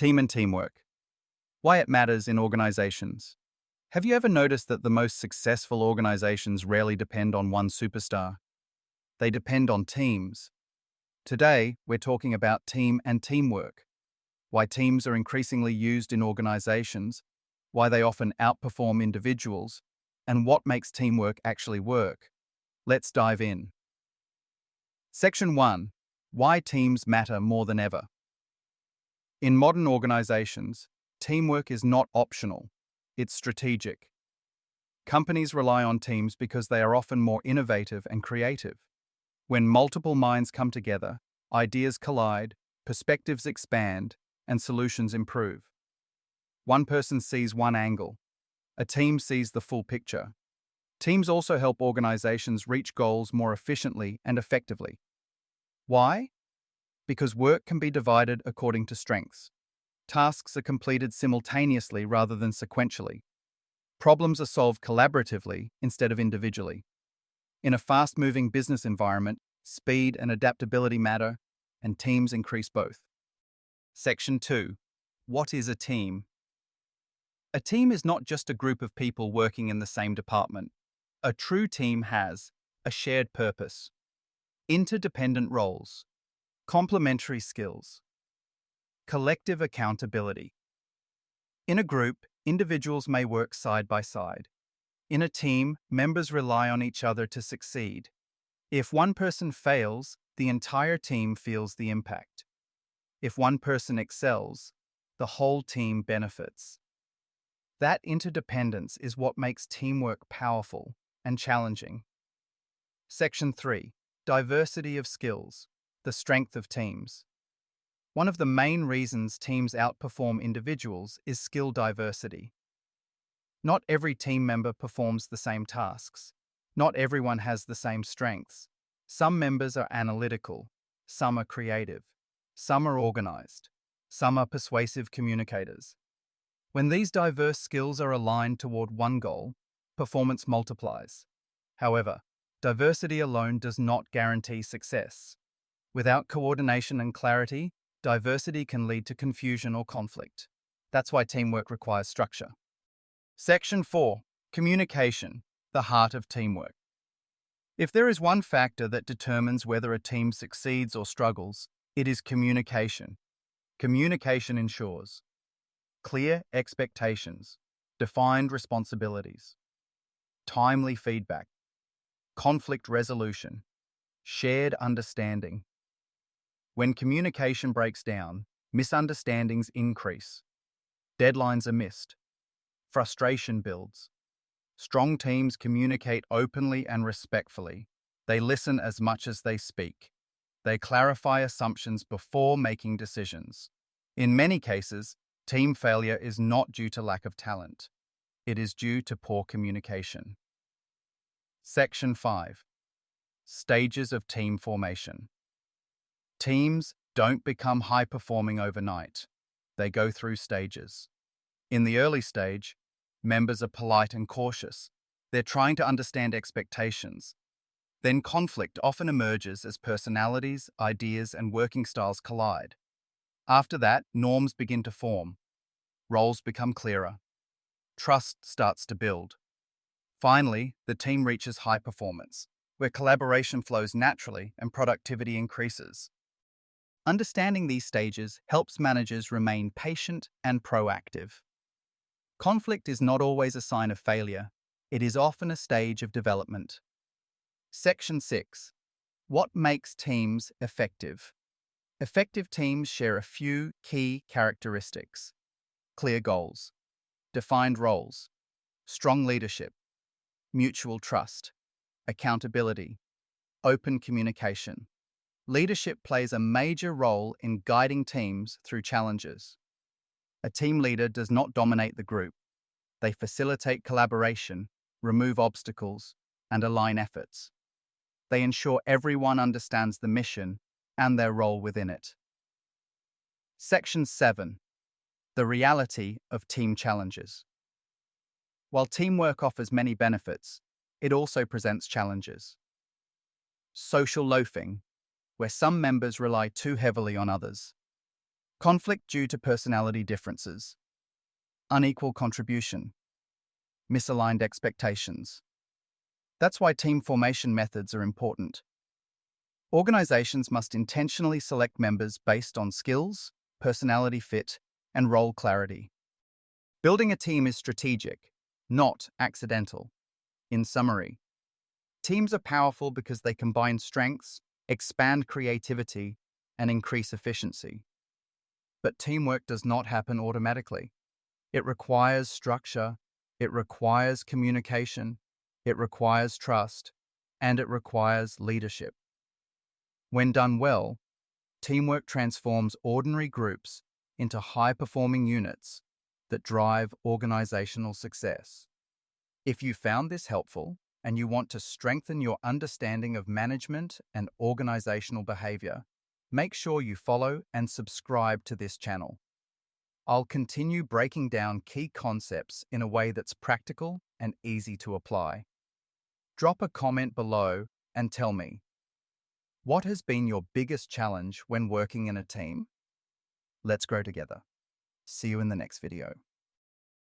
Team and teamwork. Why it matters in organizations. Have you ever noticed that the most successful organizations rarely depend on one superstar? They depend on teams. Today, we're talking about team and teamwork. Why teams are increasingly used in organizations, why they often outperform individuals, and what makes teamwork actually work. Let's dive in. Section 1. Why teams matter more than ever. In modern organizations, teamwork is not optional, it's strategic. Companies rely on teams because they are often more innovative and creative. When multiple minds come together, ideas collide, perspectives expand, and solutions improve. One person sees one angle. A team sees the full picture. Teams also help organizations reach goals more efficiently and effectively. Why? Because work can be divided according to strengths. Tasks are completed simultaneously rather than sequentially. Problems are solved collaboratively instead of individually. In a fast-moving business environment, speed and adaptability matter, and teams increase both. Section 2. What is a team? A team is not just a group of people working in the same department. A true team has a shared purpose, interdependent roles, complementary skills, collective accountability. In a group, individuals may work side by side. In a team, members rely on each other to succeed. If one person fails, the entire team feels the impact. If one person excels, the whole team benefits. That interdependence is what makes teamwork powerful and challenging. Section 3. Diversity of skills, the strength of teams. One of the main reasons teams outperform individuals is skill diversity. Not every team member performs the same tasks. Not everyone has the same strengths. Some members are analytical, some are creative, some are organized, some are persuasive communicators. When these diverse skills are aligned toward one goal, performance multiplies. However, diversity alone does not guarantee success. Without coordination and clarity, diversity can lead to confusion or conflict. That's why teamwork requires structure. Section 4. Communication, the heart of teamwork. If there is one factor that determines whether a team succeeds or struggles, it is communication. Communication ensures clear expectations, defined responsibilities, timely feedback, conflict resolution, shared understanding. When communication breaks down, misunderstandings increase, deadlines are missed, frustration builds. Strong teams communicate openly and respectfully. They listen as much as they speak. They clarify assumptions before making decisions. In many cases, team failure is not due to lack of talent. It is due to poor communication. Section 5. Stages of team formation. Teams don't become high-performing overnight. They go through stages. In the early stage, members are polite and cautious. They're trying to understand expectations. Then conflict often emerges as personalities, ideas, and working styles collide. After that, norms begin to form. Roles become clearer. Trust starts to build. Finally, the team reaches high performance, where collaboration flows naturally and productivity increases. Understanding these stages helps managers remain patient and proactive. Conflict is not always a sign of failure. It is often a stage of development. Section 6. What makes teams effective? Effective teams share a few key characteristics: clear goals, defined roles, strong leadership, mutual trust, accountability, open communication. Leadership plays a major role in guiding teams through challenges. A team leader does not dominate the group. They facilitate collaboration, remove obstacles, and align efforts. They ensure everyone understands the mission and their role within it. Section 7. The reality of team challenges. While teamwork offers many benefits, it also presents challenges. Social loafing, where some members rely too heavily on others. Conflict due to personality differences, unequal contribution, misaligned expectations. That's why team formation methods are important. Organizations must intentionally select members based on skills, personality fit, and role clarity. Building a team is strategic, not accidental. In summary, teams are powerful because they combine strengths, expand creativity, and increase efficiency. But teamwork does not happen automatically. It requires structure, it requires communication, it requires trust, and it requires leadership. When done well, teamwork transforms ordinary groups into high-performing units that drive organizational success. If you found this helpful and you want to strengthen your understanding of management and organizational behavior, make sure you follow and subscribe to this channel. I'll continue breaking down key concepts in a way that's practical and easy to apply. Drop a comment below and tell me, what has been your biggest challenge when working in a team? Let's grow together. See you in the next video.